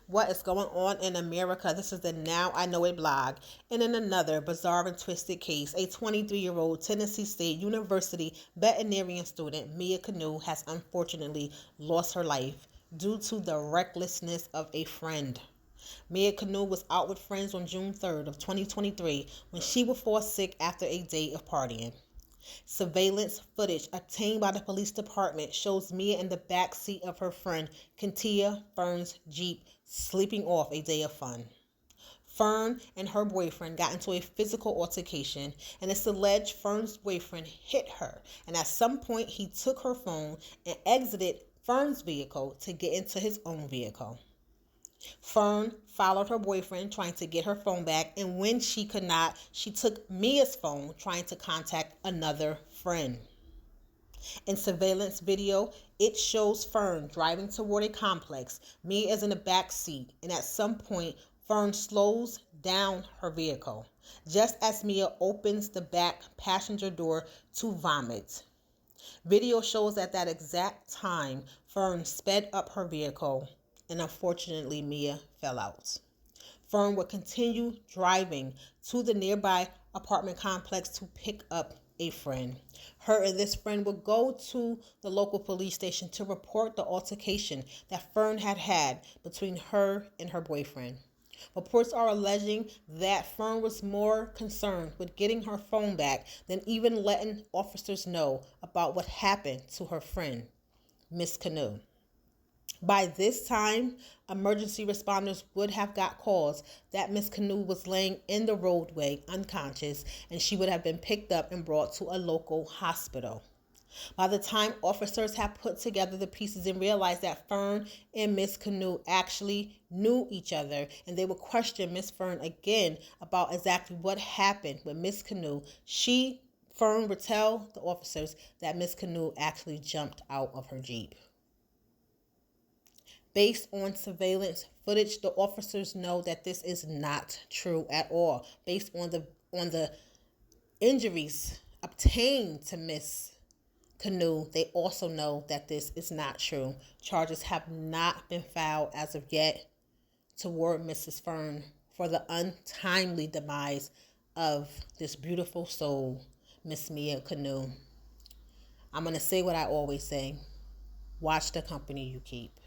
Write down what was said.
What is going on in America? This is the Now I Know It blog. And in another bizarre and twisted case, a 23-year-old Tennessee State University veterinarian student, Mia Kanu, has unfortunately lost her life due to the recklessness of a friend. Mia Kanu was out with friends on June 3rd of 2023 when she would fall sick after a day of partying. Surveillance footage obtained by the police department shows Mia in the back seat of her friend Kentia Fern's Jeep sleeping off a day of fun. Fern and her boyfriend got into a physical altercation, and it's alleged Fern's boyfriend hit her, and at some point he took her phone and exited Fern's vehicle to get into his own vehicle. Fern followed her boyfriend trying to get her phone back, and when she could not, she took Mia's phone trying to contact another friend. In surveillance video, it shows Fern driving toward a complex. Mia is in the back seat, and at some point, Fern slows down her vehicle, just as Mia opens the back passenger door to vomit. Video shows at that exact time, Fern sped up her vehicle, and unfortunately, Mia fell out. Fern would continue driving to the nearby apartment complex to pick up a friend. Her and this friend would go to the local police station to report the altercation that Fern had had between her and her boyfriend. Reports are alleging that Fern was more concerned with getting her phone back than even letting officers know about what happened to her friend, Miss Kanu. By this time, emergency responders would have got calls that Miss Kanu was laying in the roadway unconscious, and she would have been picked up and brought to a local hospital. By the time officers had put together the pieces and realized that Fern and Miss Kanu actually knew each other, and they would question Miss Fern again about exactly what happened with Miss Kanu, Fern would tell the officers that Miss Kanu actually jumped out of her Jeep. Based on surveillance footage, the officers know that this is not true at all. Based on the injuries obtained to Miss Kanu, they also know that this is not true. Charges have not been filed as of yet toward Mrs. Fern for the untimely demise of this beautiful soul, Miss Mia Kanu. I'm going to say what I always say. Watch the company you keep.